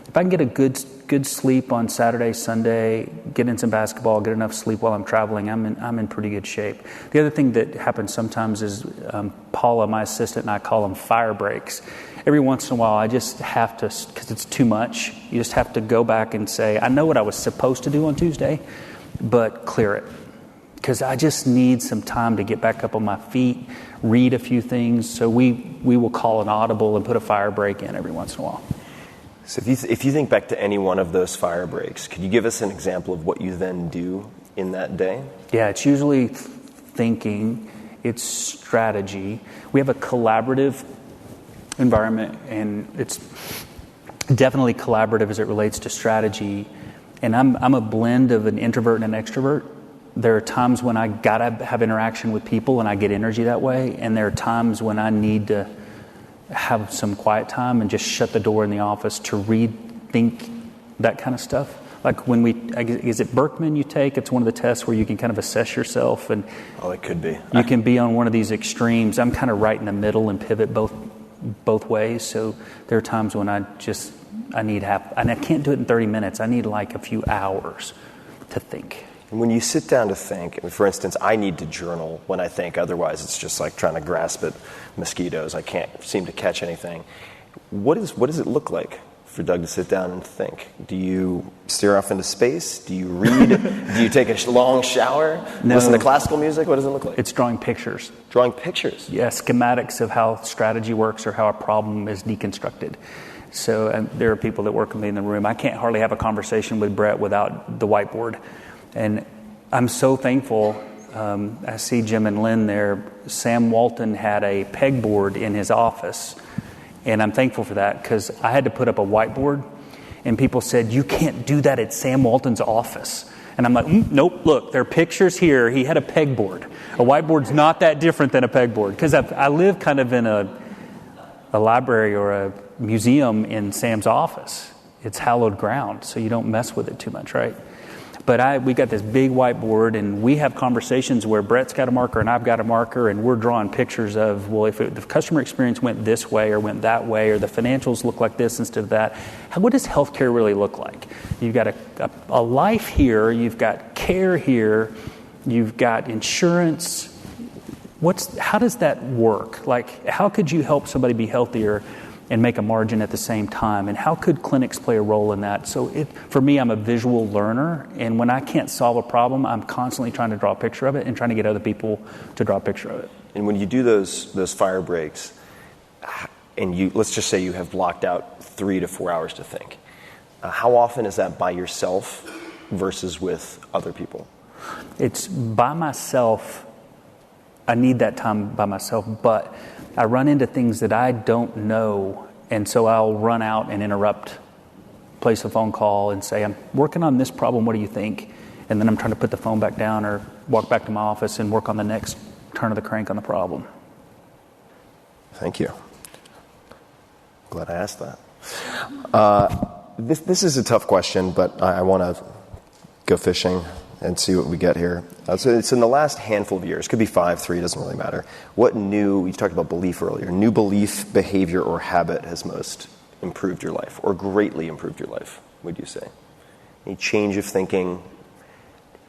If I can get a good sleep on Saturday, Sunday, get in some basketball, get enough sleep while I'm traveling, I'm in pretty good shape. The other thing that happens sometimes is Paula, my assistant, and I call them fire breaks. Every once in a while, I just have to, because it's too much, you just have to go back and say, I know what I was supposed to do on Tuesday, but clear it. Because I just need some time to get back up on my feet, read a few things. So we will call an audible and put a fire break in every once in a while. So if you think back to any one of those fire breaks, could you give us an example of what you then do in that day? Yeah, it's usually thinking, it's strategy. We have a collaborative environment, and it's definitely collaborative as it relates to strategy. And I'm a blend of an introvert and an extrovert. There are times when I gotta have interaction with people and I get energy that way, and there are times when I need to have some quiet time and just shut the door in the office to read, think, that kind of stuff. Like when is it Berkman you take? It's one of the tests where you can kind of assess yourself, and it could be. You can be on one of these extremes. I'm kind of right in the middle and pivot both ways. So there are times when I need and I can't do it in 30 minutes. I need like a few hours to think. And when you sit down to think, for instance, I need to journal when I think, otherwise it's just like trying to grasp at mosquitoes. I can't seem to catch anything. What does it look like for Doug to sit down and think? Do you stare off into space? Do you read? Do you take a long shower? No. Listen to classical music? What does it look like? It's drawing pictures. Drawing pictures? Yeah, schematics of how strategy works or how a problem is deconstructed. So there are people that work with me in the room. I can't hardly have a conversation with Brett without the whiteboard. And I'm so thankful. I see Jim and Lynn there. Sam Walton had a pegboard in his office. And I'm thankful for that because I had to put up a whiteboard. And people said, you can't do that at Sam Walton's office. And I'm like, nope, look, there are pictures here. He had a pegboard. A whiteboard's not that different than a pegboard. Because I live kind of in a library or a museum in Sam's office. It's hallowed ground, so you don't mess with it too much, right? But we got this big whiteboard, and we have conversations where Brett's got a marker and I've got a marker, and we're drawing pictures of, well, if the customer experience went this way or went that way, or the financials look like this instead of that, what does healthcare really look like? You've got a life here, you've got care here, you've got insurance. How does that work? Like, how could you help somebody be healthier and make a margin at the same time? And how could clinics play a role in that? So for me, I'm a visual learner. And when I can't solve a problem, I'm constantly trying to draw a picture of it and trying to get other people to draw a picture of it. And when you do those fire breaks, and let's just say you have blocked out 3 to 4 hours to think, how often is that by yourself versus with other people? It's by myself. I need that time by myself, but I run into things that I don't know, and so I'll run out and interrupt, place a phone call and say, I'm working on this problem, what do you think? And then I'm trying to put the phone back down or walk back to my office and work on the next turn of the crank on the problem. Thank you. Glad I asked that. This is a tough question, but I want to go fishing and see what we get here. So it's in the last handful of years, could be 5, 3, doesn't really matter. What you talked about belief earlier, new belief, behavior, or habit has most improved your life, or greatly improved your life, would you say? Any change of thinking,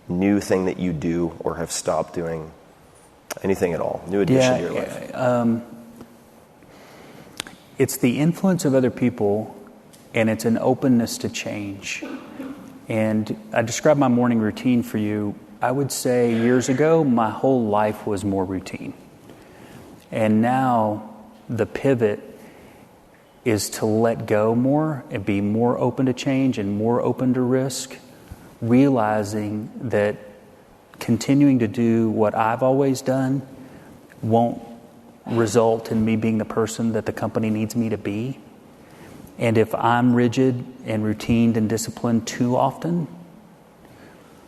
new thing that you do or have stopped doing, anything at all, new addition to your life? It's the influence of other people, and it's an openness to change. And I describe my morning routine for you. I would say years ago, my whole life was more routine. And now the pivot is to let go more and be more open to change and more open to risk, realizing that continuing to do what I've always done won't result in me being the person that the company needs me to be. And if I'm rigid and routined and disciplined too often,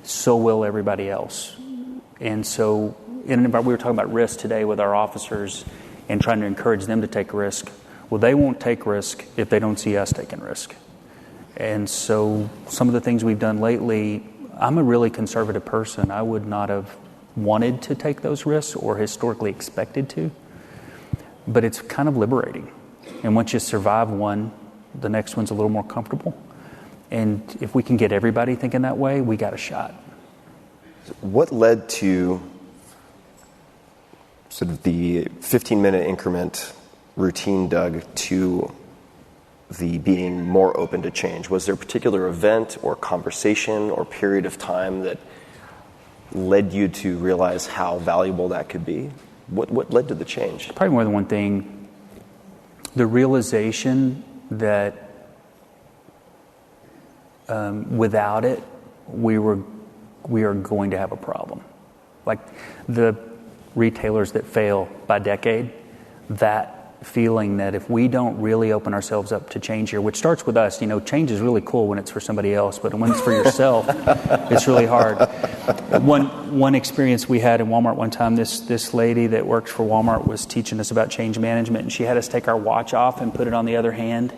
so will everybody else. And so we were talking about risk today with our officers and trying to encourage them to take risk. Well, they won't take risk if they don't see us taking risk. And so some of the things we've done lately, I'm a really conservative person. I would not have wanted to take those risks or historically expected to. But it's kind of liberating. And once you survive one, the next one's a little more comfortable. And if we can get everybody thinking that way, we got a shot. What led to sort of the 15-minute increment routine, Doug, to the being more open to change? Was there a particular event or conversation or period of time that led you to realize how valuable that could be? What led to the change? Probably more than one thing. The realization that without it, we are going to have a problem. Like the retailers that fail by decade, that feeling that if we don't really open ourselves up to change here, which starts with us, change is really cool when it's for somebody else, but when it's for yourself, it's really hard. One experience we had in Walmart one time, this lady that worked for Walmart was teaching us about change management, and she had us take our watch off and put it on the other hand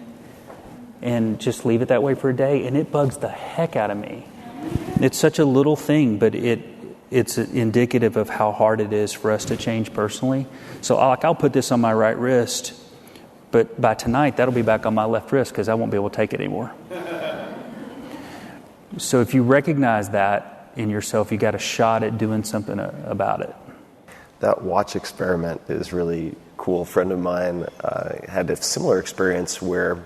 and just leave it that way for a day, and it bugs the heck out of me. It's such a little thing, but it's indicative of how hard it is for us to change personally. So I'll put this on my right wrist, but by tonight, that'll be back on my left wrist because I won't be able to take it anymore. So if you recognize that in yourself, you got a shot at doing something about it. That watch experiment is really cool. A friend of mine had a similar experience where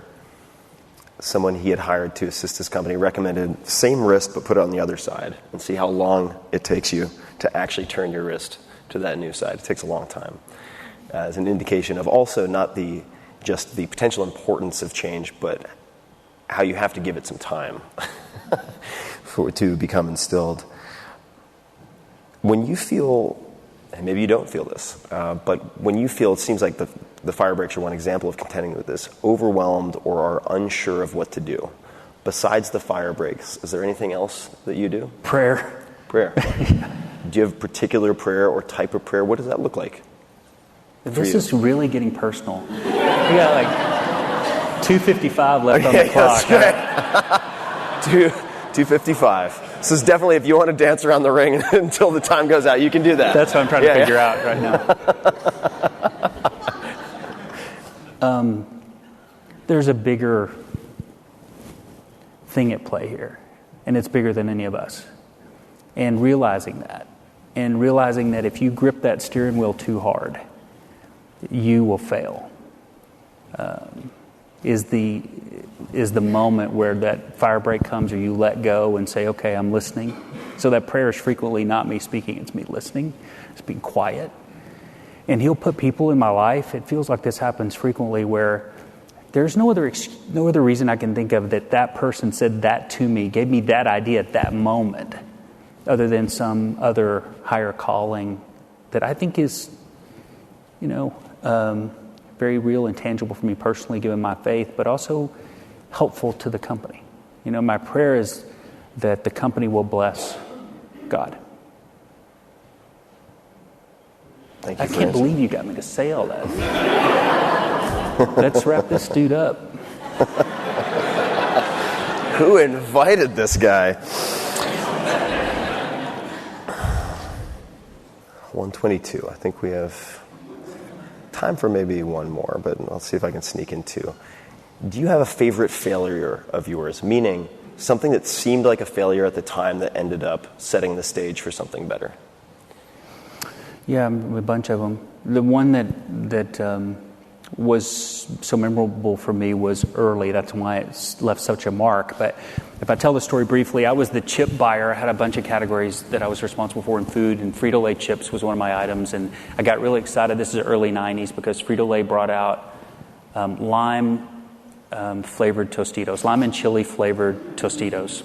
someone he had hired to assist his company recommended same wrist but put it on the other side and see how long it takes you to actually turn your wrist to that new side. It takes a long time. As an indication of also not just the potential importance of change, but how you have to give it some time for it to become instilled. When you feel, and maybe you don't feel this, but when you feel, it seems like the fire breaks are one example of contending with this, overwhelmed or are unsure of what to do. Besides the fire breaks, is there anything else that you do? Prayer. Do you have a particular prayer or type of prayer? What does that look like? This is really getting personal. We got like 2:55 left on the clock. That's right. 2:55. This is definitely, if you want to dance around the ring until the time goes out, you can do that. That's what I'm trying to figure out right now. There's a bigger thing at play here, and it's bigger than any of us. And realizing that if you grip that steering wheel too hard, you will fail. Is the moment where that fire break comes, or you let go and say, okay, I'm listening. So that prayer is frequently not me speaking, it's me listening. It's being quiet. And He'll put people in my life. It feels like this happens frequently where there's no other reason I can think of that person said that to me, gave me that idea at that moment, other than some other higher calling that I think is, very real and tangible for me personally, given my faith, but also helpful to the company. My prayer is that the company will bless God. Thank you. I can't believe you got me to say all that. Let's wrap this dude up. Who invited this guy? 122. I think we have time for maybe one more, but I'll see if I can sneak in two. Do you have a favorite failure of yours? Meaning something that seemed like a failure at the time that ended up setting the stage for something better. Yeah, a bunch of them. The one that was so memorable for me was early. That's why it left such a mark. But if I tell the story briefly, I was the chip buyer. I had a bunch of categories that I was responsible for in food, and Frito-Lay chips was one of my items. And I got really excited. This is the early 90s because Frito-Lay brought out lime flavored Tostitos, lime and chili flavored Tostitos.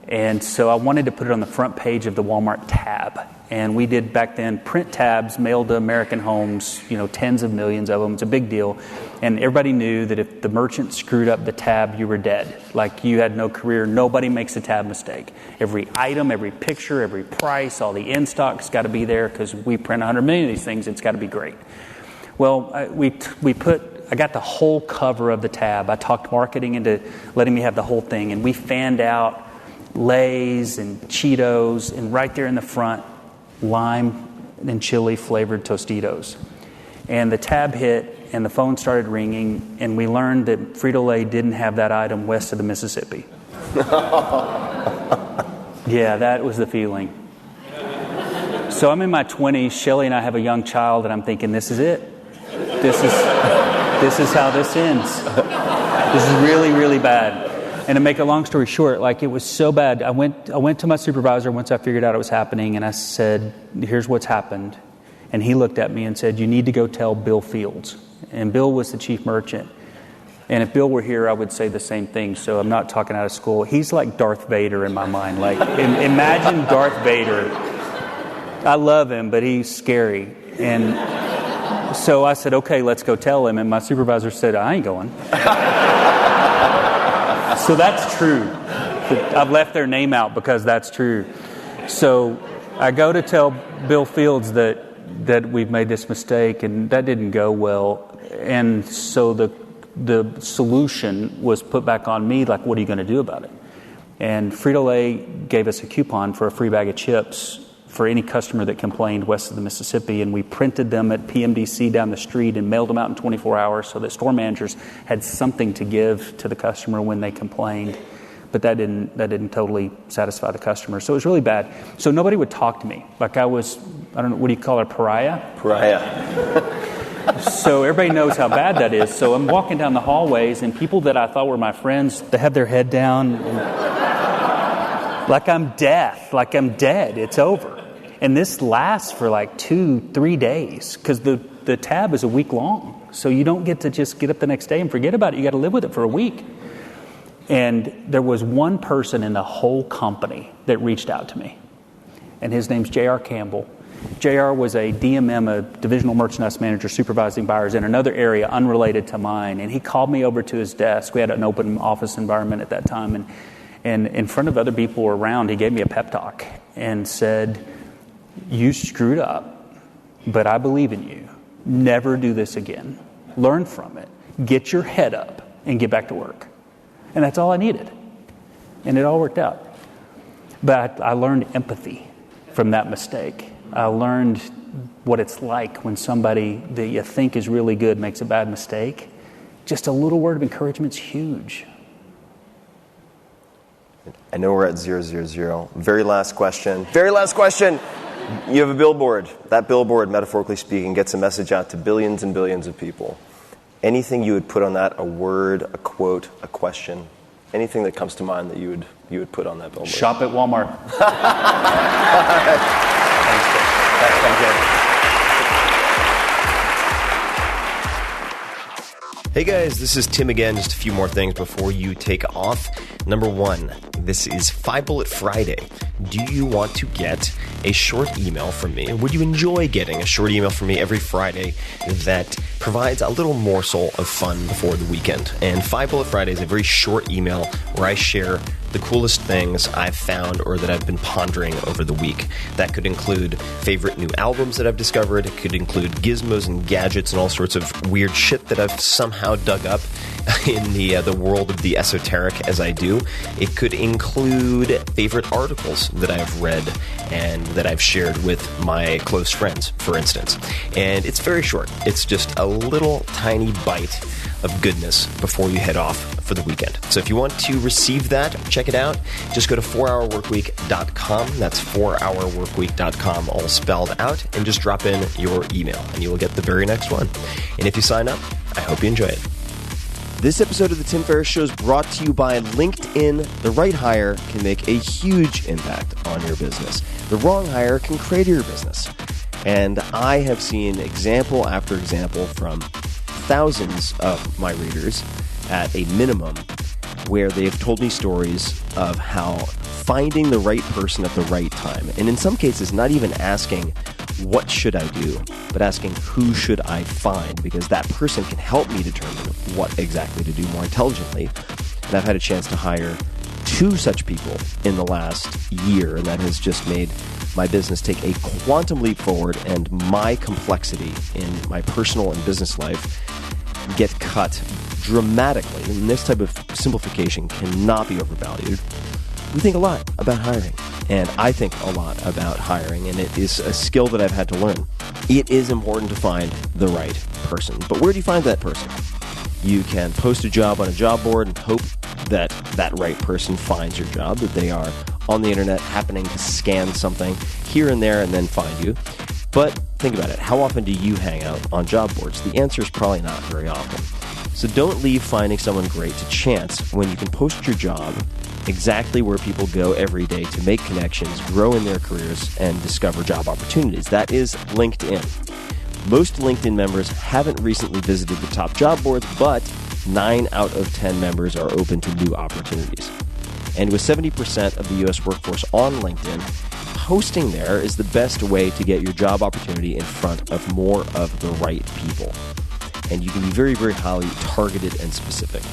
And so I wanted to put it on the front page of the Walmart tab. And we did back then print tabs mailed to American homes, tens of millions of them. It's a big deal. And everybody knew that if the merchant screwed up the tab, you were dead. Like you had no career. Nobody makes a tab mistake. Every item, every picture, every price, all the in-stock's got to be there because we print 100 million of these things. It's got to be great. Well, I got the whole cover of the tab. I talked marketing into letting me have the whole thing. And we fanned out Lay's and Cheetos, and right there in the front, lime and chili flavored Tostitos. And the tab hit and the phone started ringing, and we learned that Frito-Lay didn't have that item west of the Mississippi. Yeah, that was the feeling. So I'm in my 20s. Shelly and I have a young child, and I'm thinking, this is it. This is how this ends. This is really, really bad. And to make a long story short, like, it was so bad. I went to my supervisor once I figured out it was happening, and I said, here's what's happened. And he looked at me and said, you need to go tell Bill Fields. And Bill was the chief merchant. And if Bill were here, I would say the same thing. So I'm not talking out of school. He's like Darth Vader in my mind. Like, imagine Darth Vader. I love him, but he's scary. And so I said, okay, let's go tell him. And my supervisor said, I ain't going. So that's true. I've left their name out because that's true. So I go to tell Bill Fields that we've made this mistake, and that didn't go well. And so the solution was put back on me, like, what are you going to do about it? And Frito-Lay gave us a coupon for a free bag of chips for any customer that complained west of the Mississippi, and we printed them at PMDC down the street and mailed them out in 24 hours so that store managers had something to give to the customer when they complained. But that didn't totally satisfy the customer. So it was really bad. So nobody would talk to me. Like, I was, I don't know, what do you call it, a pariah? So everybody knows how bad that is. So I'm walking down the hallways, and people that I thought were my friends, they have their head down, like I'm death, like I'm dead, it's over. And this lasts for like 2-3 days, because the tab is a week long. So you don't get to just get up the next day and forget about it. You got to live with it for a week. And there was one person in the whole company that reached out to me. And his name's J.R. Campbell. J.R. was a DMM, a divisional merchandise manager, supervising buyers in another area unrelated to mine. And he called me over to his desk. We had an open office environment at that time. And in front of other people around, he gave me a pep talk and said, you screwed up, but I believe in you. Never do this again. Learn from it. Get your head up and get back to work. And that's all I needed. And it all worked out. But I learned empathy from that mistake. I learned what it's like when somebody that you think is really good makes a bad mistake. Just a little word of encouragement's huge. I know we're at 000. Very last question. You have a billboard. That billboard, metaphorically speaking, gets a message out to billions and billions of people. Anything you would put on that, a word, a quote, a question, anything that comes to mind that you would put on that billboard? Shop at Walmart. Hey guys, this is Tim again. Just a few more things before you take off. Number one, this is 5 Bullet Friday. Do you want to get a short email from me? Would you enjoy getting a short email from me every Friday that provides a little morsel of fun before the weekend? And 5 Bullet Friday is a very short email where I share the coolest things I've found or that I've been pondering over the week. That could include favorite new albums that I've discovered. It could include gizmos and gadgets and all sorts of weird shit that I've somehow dug up in the world of the esoteric as I do. It could include favorite articles that I've read and that I've shared with my close friends, for instance. And it's very short. It's just a little tiny bite of goodness before you head off for the weekend. So if you want to receive that, check it out. Just go to 4hourworkweek.com. That's 4hourworkweek.com, all spelled out, and just drop in your email, and you will get the very next one. And if you sign up, I hope you enjoy it. This episode of The Tim Ferriss Show is brought to you by LinkedIn. The right hire can make a huge impact on your business. The wrong hire can crater your business. And I have seen example after example from thousands of my readers at a minimum where they've told me stories of how finding the right person at the right time, and in some cases not even asking what should I do, but asking who should I find, because that person can help me determine what exactly to do more intelligently. And I've had a chance to hire 2 such people in the last year, and that has just made my business take a quantum leap forward, and my complexity in my personal and business life get cut dramatically. And this type of simplification cannot be overvalued. We think a lot about hiring. And I think a lot about hiring, and it is a skill that I've had to learn. It is important to find the right person. But where do you find that person? You can post a job on a job board and hope that that right person finds your job, that they are on the internet happening to scan something here and there and then find you. But think about it. How often do you hang out on job boards? The answer is probably not very often. So don't leave finding someone great to chance when you can post your job exactly where people go every day to make connections, grow in their careers, and discover job opportunities. That is LinkedIn. Most LinkedIn members haven't recently visited the top job boards, but 9 out of 10 members are open to new opportunities. And with 70% of the U.S. workforce on LinkedIn, posting there is the best way to get your job opportunity in front of more of the right people. And you can be very, very highly targeted and specific.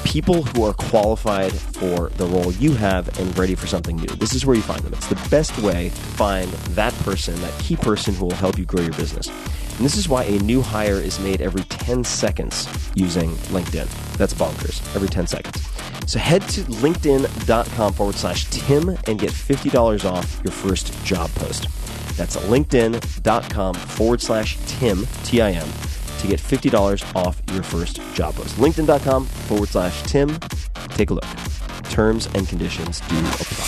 People who are qualified for the role you have and ready for something new. This is where you find them. It's the best way to find that person, that key person who will help you grow your business. And this is why a new hire is made every 10 seconds using LinkedIn. That's bonkers. Every 10 seconds. So head to linkedin.com/Tim and get $50 off your first job post. That's linkedin.com/Tim, T-I-M, to get $50 off your first job post. LinkedIn.com/Tim. Take a look. Terms and conditions do apply.